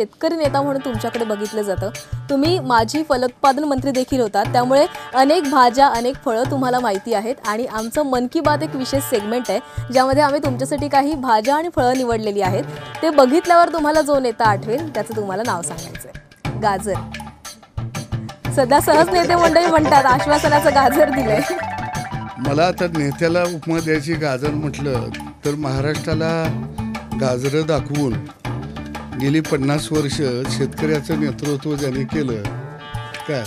शेतकरी नेता म्हणून तुमच्याकडे बघितलं जातं. तुम्ही माजी फलोत्पादन मंत्री देखील होता, त्यामुळे अनेक भाज्या अनेक फळं तुम्हाला माहिती आहेत आणि आमचं मन की बात एक विशेष सेगमेंट आहे ज्यामध्ये आम्ही तुमच्यासाठी काही भाज्या आणि फळं निवडलेली आहेत. ते बघितल्यावर तुम्हाला जो नेता आठवेल त्याचं तुम्हाला नाव सांगायचंय. गाजर. सध्या सहज नेते मंडळी म्हणतात आश्वासनाचं गाजर दिलंय. मला आता नेत्याला उपमा द्यायची गाजर म्हटलं तर महाराष्ट्राला गाजरं दाखवून गेली 50 वर्ष शेतकऱ्याचं नेतृत्व ज्यांनी केलं काय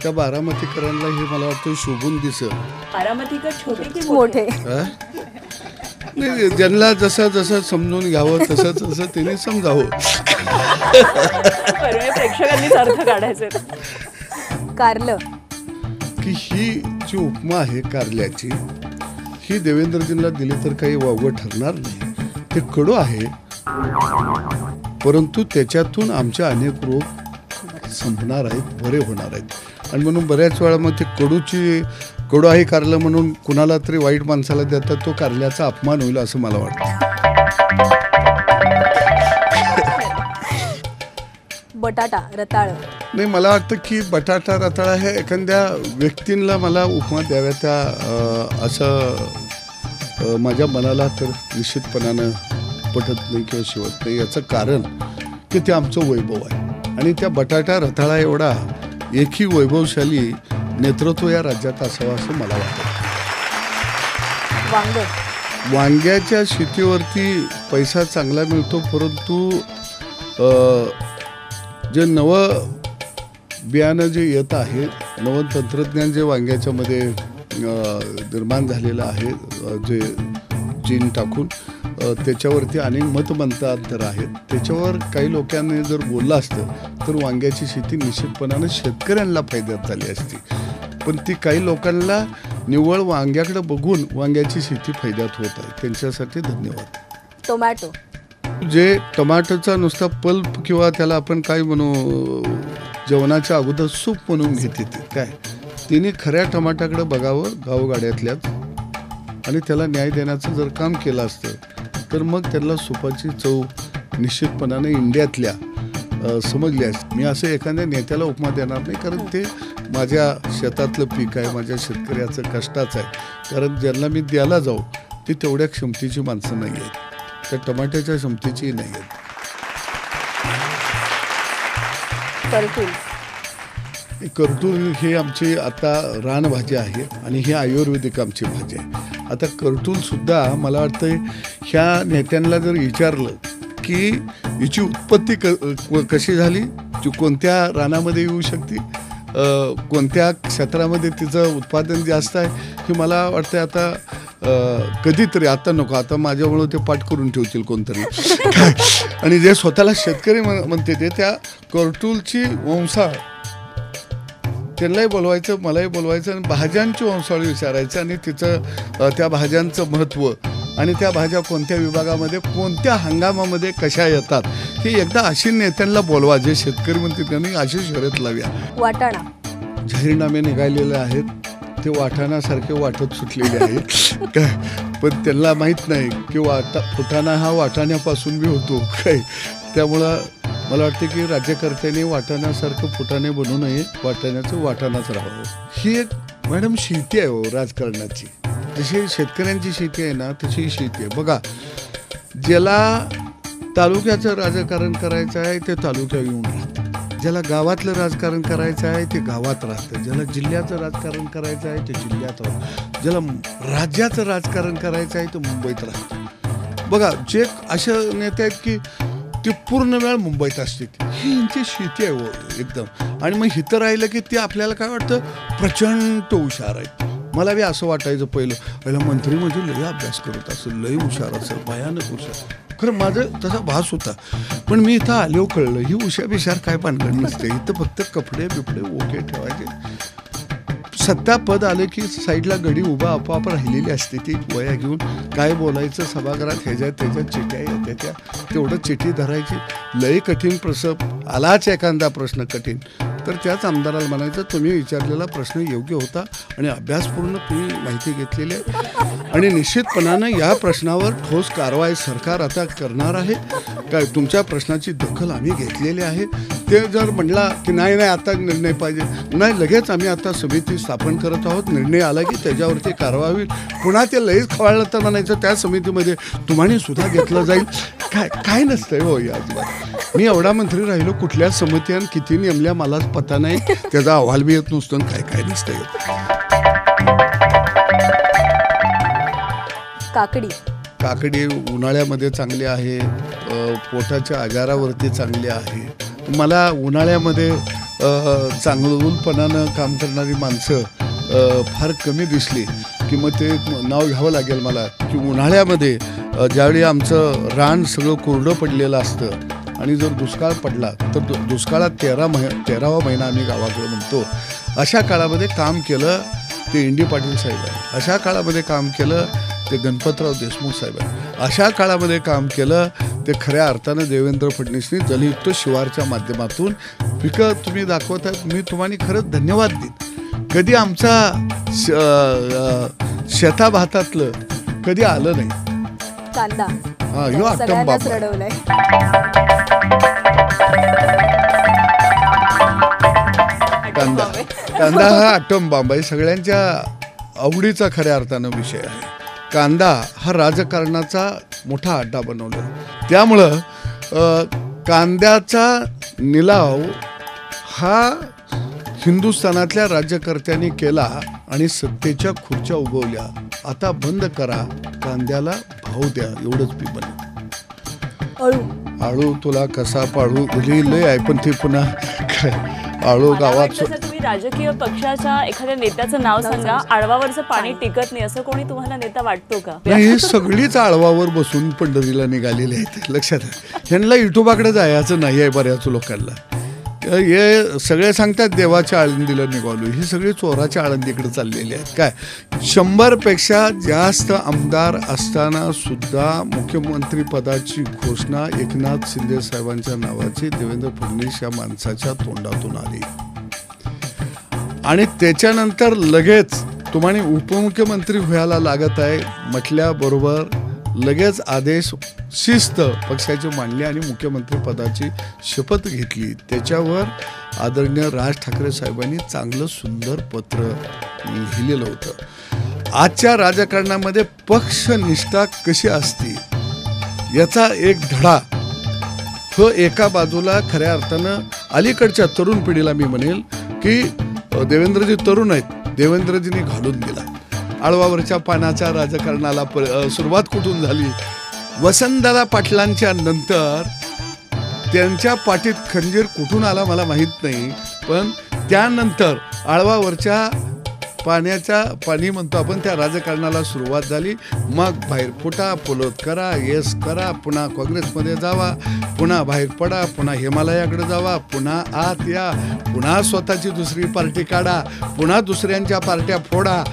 त्या बारामतीकरांना हे मला वाटतं शोभून दिसत. बारामतीकर छोटे की मोठे? नाही, ज्यांना जसं जसं समजून घ्यावं तसं तसं त्यांनी समजावं. प्रेक्षकांनीच अर्थ काढायचे. कारलं. की ही जी उपमा आहे कारल्याची ही देवेंद्रजींना दिली तर काही वावगं ठरणार नाही. ते कडू आहे परंतु त्याच्यातून आमचे अनेक रोग संपणार आहेत, बरे होणार आहेत. आणि म्हणून बऱ्याच वेळा मग ते कडू आहे कारलं म्हणून कुणाला तरी वाईट माणसाला देतात तो कारल्याचा अपमान होईल असं मला वाटतं. बटाटा रताळ. नाही, मला वाटतं की बटाटा रताळा हे एखाद्या व्यक्तींना मला उपमा द्याव्या त्या असं माझ्या मनाला तर निश्चितपणानं पटत नाही किंवा शिवत नाही. याचं कारण की ते आमचं वैभव आहे आणि त्या बटाटा रताळा एवढा एकही वैभवशाली नेतृत्व या राज्यात असावं असं मला वाटतं. वांग्याच्या शेतीवरती पैसा चांगला मिळतो परंतु जे नवं बियाणं जे येत आहे, नवं तंत्रज्ञान जे वांग्याच्यामध्ये निर्माण झालेलं आहे, जे जीन टाकून त्याच्यावरती अनेक मतमतांतर आहेत. त्याच्यावर काही लोकांनी जर बोललं असतं तर वांग्याची शेती निश्चितपणानं शेतकऱ्यांना फायद्यात झाली असती. पण ती काही लोकांना निव्वळ वांग्याकडे बघून वांग्याची शेती फायद्यात होत आहे. त्यांच्यासाठी धन्यवाद. टोमॅटो. जे टमाटोचा नुसता पल्प किंवा त्याला आपण काय म्हणू जेवणाच्या अगोदर सूप म्हणून घेते ते काय तिने खऱ्या टमाटाकडे बघावं गावगाड्यातल्याच आणि त्याला न्याय देण्याचं जर काम केलं असतं तर मग त्याला सुपाची चव निश्चितपणाने इंडियातल्या समजली असते. मी असं एखाद्या नेत्याला उपमा देणार नाही कारण ते माझ्या शेतातलं पीक आहे, माझ्या शेतकऱ्याचं कष्टाचं आहे. कारण ज्यांना मी द्यायला जाऊ ती तेवढ्या क्षमतेची माणसं नाही आहेत, त्या टमाट्याच्या क्षमतेची नाही आहेत. करटूल हे आमची आता रानभाजी आहे आणि ही आयुर्वेदिक आमची भाजी आहे. आता करटूल सुद्धा मला वाटतं ह्या नेत्यांना जर विचारलं की हिची उत्पत्ती कशी झाली, कोणत्या रानामध्ये येऊ शकते, कोणत्या क्षेत्रामध्ये तिचं उत्पादन जास्त आहे, हे मला वाटतं आता कधीतरी, आता नको, आता माझ्यामुळं ते पाठ करून ठेवतील कोणतरी. आणि जे स्वतःला शेतकरी म्हणते ते त्या करटूलची वंशाळ त्यांनाही बोलवायचं, मलाही बोलवायचं आणि भाज्यांची वंशावळी विचारायचं आणि तिचं त्या भाज्यांचं महत्त्व आणि त्या भाज्या कोणत्या विभागामध्ये कोणत्या हंगामामध्ये कशा येतात हे एकदा अशी नेत्यांना बोलवा जे शेतकरी म्हणतात त्यांनी अशी शर्यत लाव्या. वाटाणा. जाहीरनामे निघालेले आहेत, ते वाटाण्यासारखे वाटत सुटलेले आहेत काय, पण त्यांना माहीत नाही की फुटाणा हा वाटाण्यापासून बी होतो काय. त्यामुळं मला वाटतं की राज्यकर्त्यांनी वाटाण्यासारखं फुटाणे बनवू नये, वाटाण्याचं वाटाणाच राहावं. ही एक मॅडम शेती आहे हो राजकारणाची. जशी शेतकऱ्यांची शेती आहे ना तशी शेती आहे. बघा, ज्याला तालुक्याचं राजकारण करायचं आहे ते तालुक्यात येऊन राहतं, ज्याला गावातलं राजकारण करायचं आहे ते गावात राहतं, ज्याला जिल्ह्याचं राजकारण करायचं आहे ते जिल्ह्यात राहतं, ज्याला राज्याचं राजकारण करायचं आहे ते मुंबईत राहतं. बघा, जे असे नेते आहेत की ते पूर्ण वेळ मुंबईत असते, ही यांची शेती आहे हो एकदम. आणि मग इथं राहिलं की ते आपल्याला काय वाटतं प्रचंड हुशार आहे. मला बी असं वाटायचं पहिलं मंत्री म्हणजे लय अभ्यास करत असेल, लय हुशार असेल, भयानक हुशार. खरं माझं तसा भास होता. पण मी इथं आलो कळलं ही हुशार काय भानगड नसते. इथं फक्त कपडे बिपडे ओके ठेवायचे. सत्ता पद आले की साईडला गडी उभा आपोआप राहिलेली असते, ती वया घेऊन काय बोलायचं सभागृहात ह्याच्यात त्याच्यात चिट्या येत्या त्या तेवढं चिठी धरायची. लय कठीण प्रश्न आलाच एखादा प्रश्न कठीण तर त्याच आमदाराला म्हणायचं तुम्ही विचारलेला प्रश्न योग्य होता आणि अभ्यासपूर्ण तुम्ही माहिती घेतलेली आहे आणि निश्चितपणानं या प्रश्नावर ठोस कारवाई सरकार आता करणार आहे. काय तुमच्या प्रश्नाची दखल आम्ही घेतलेली आहे. ते जर म्हणला की नाही आता निर्णय पाहिजे, नाही लगेच आम्ही आता समिती स्थापन करत आहोत. निर्णय आला की त्याच्यावरती कारवाई होईल. पुन्हा ते लईच खवाळलं तर म्हणायचं त्या समितीमध्ये तुम्हाला सुद्धा घेतलं जाईल. काय नसतंय हो अजिबात. मी एवढा मंत्री राहिलो, कुठल्या समिती आणि किती नेमल्या मलाच पता नाही, त्याचा अहवाल बी येत नसतो आणि काय नसतंय. काकडी उन्हाळ्यामध्ये चांगली आहे, पोटाच्या आजारावरती चांगली आहे. मला उन्हाळ्यामध्ये चांगलंपणानं काम करणारी माणसं फार कमी दिसली की मग ते नाव घ्यावं लागेल मला की उन्हाळ्यामध्ये ज्यावेळी आमचं रान सगळं कोरडं पडलेलं असतं आणि जर दुष्काळ पडला तर दुष्काळात 13वा महिना आम्ही गावाकडे म्हणतो, अशा काळामध्ये काम केलं ते इंडी पाटील साहेब आहे. अशा काळामध्ये काम केलं ते गणपतराव देशमुख साहेब आहे. अशा काळामध्ये काम केलं ते खऱ्या अर्थानं देवेंद्र फडणवीसनी जलयुक्त शिवारच्या माध्यमातून पिकं तुम्ही दाखवत आहेत. मी तुम्हाला खरंच धन्यवाद देईन. कधी आमचा शेताभातातलं कधी आलं नाही. कांदा ह्यो आटम बाबा रडवलाय. कांदा हा आटम बांब आहे. सगळ्यांच्या आवडीचा खऱ्या अर्थानं विषय आहे. कांदा हा राजकारणाचा मोठा अड्डा बनवला. त्यामुळं कांद्याचा निलाव हा हिंदुस्थानातल्या राज्यकर्त्यांनी केला आणि सत्तेच्या खुर्च्या उगवल्या. आता बंद करा, कांद्याला भाव द्या, एवढंच मी म्हणेन. आळू तुला कसा पाळू लय आहे, पण ते पुन्हा आळू गावात. तुम्ही राजकीय पक्षाच्या एखाद्या नेत्याचं नाव सांगा, आळवावरचं पाणी टिकत नाही असं कोणी तुम्हाला नेता वाटतो का? नाही, सगळीच आळवावर बसून पंढरीला निघालेली आहेत. लक्षात यांना युट्यूबाकडे जायचं नाही आहे बऱ्याच लोकांना. हे सगळे सांगतात देवाच्या आळंदीला निघालो, ही सगळी चोराच्या आळंदीकडे चाललेली आहेत. काय 100पेक्षा जास्त आमदार असताना सुद्धा मुख्यमंत्री पदाची घोषणा एकनाथ शिंदे साहेबांच्या नावाची देवेंद्र फडणवीस या माणसाच्या तोंडातून आली आणि त्याच्यानंतर लगेच तुम्हाला उपमुख्यमंत्री व्हायला लागत आहे म्हटल्याबरोबर लगेच आदेश शिस्त पक्षाची मांडली आणि मुख्यमंत्री पदाची शपथ घेतली. त्याच्यावर आदरणीय राज ठाकरे साहेबांनी चांगलं सुंदर पत्र लिहिलेलं होतं. आजच्या राजकारणामध्ये पक्षनिष्ठा कशी असते याचा एक धडा तो एका बाजूला खऱ्या अर्थानं अलीकडच्या तरुण पिढीला मी म्हणेल की देवेंद्रजी तरुण आहेत, देवेंद्रजींनी घालून दिला. आळवावरच्या पानाच्या राजकारणाला सुरुवात कुठून झाली? वसंतदादा पाटलांच्या नंतर त्यांच्या पाठीत खंजीर कुठून आला मला माहीत नाही, पण त्यानंतर आळवावरच्या पाणी म्हणतो आपण त्या राजकारणाला सुरुवात झाली. मग बाहेर फुटा, पुलोत करा, येस करा, पुन्हा काँग्रेसमध्ये जावा, पुन्हा बाहेर पडा, पुन्हा हिमालयाकडे जावा, पुन्हा आत या, पुन्हा स्वतःची दुसरी पार्टी काढा, पुन्हा दुसऱ्यांच्या पार्ट्या फोडा.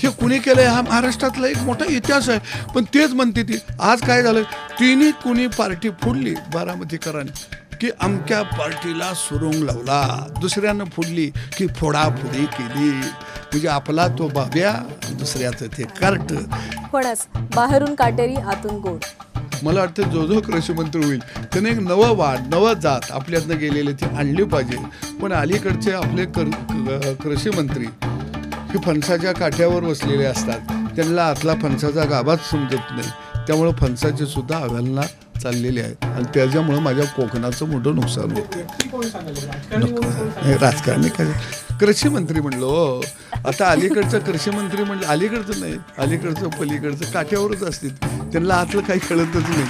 हे कुणी केलंय हा महाराष्ट्रातला एक मोठा इतिहास आहे. पण तेच म्हणते ती आज काय झालं, तिने कुणी पार्टी फोडली बारामतीकरांनी की अमक्या पार्टीला सुरुंग लावला, दुसऱ्यानं फोडली की फोडाफोडी केली. म्हणजे आपला तो बाब्या, दुसऱ्याचं ते कार्ट. फणस बाहेरून काटेरी आतून गोड. मला वाटतं जो कृषी मंत्री होईल त्याने एक नवं वाढ नवं जात आपल्यातनं गेलेले ती आणली पाहिजे. पण अलीकडचे आपले कृषी मंत्री हे फणसाच्या काठ्यावर बसलेले असतात, त्यांना आतला फणसाचा गाभाच समजत नाही. त्यामुळं फणसाची सुद्धा अवहेलना चाललेली आहे आणि त्याच्यामुळं माझ्या कोकणाचं मोठं नुकसान होतं. राजकारणी काय कृषी मंत्री म्हणलो, आता अलीकडचं कृषी मंत्री म्हणलं, अलीकडचं नाही, अलीकडचं पलीकडचं काठ्यावरच असतील, त्यांना आतलं काही कळतच नाही.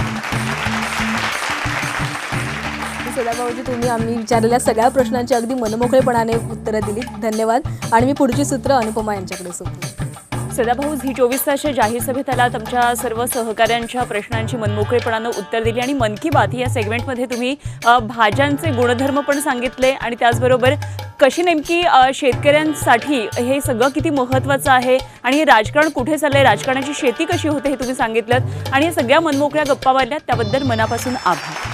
सदाभाऊजी, तुम्ही आम्ही विचारलेल्या सगळ्या प्रश्नांची अगदी मनमोकळेपणाने उत्तरं दिली. धन्यवाद. आणि मी पुढची सूत्र अनुपमा यांच्याकडे सोडते. सदाभाऊ, झी 24 तासच्या जाहीर सभेत आला, तुमच्या सर्व सहकाऱ्यांच्या प्रश्नांची मनमोकळेपणानं उत्तर दिली आणि मन की बात या सेगमेंटमध्ये तुम्ही भाज्यांचे गुणधर्म पण सांगितले आणि त्याचबरोबर कशी नेमकी शेतकऱ्यांसाठी हे सगळं किती महत्त्वाचं आहे आणि हे राजकारण कुठे चाललंय, राजकारणाची शेती कशी होते हे तुम्ही सांगितलं आणि सगळ्या मनमोकळ्या गप्पा मारल्यात त्याबद्दल मनापासून आभार.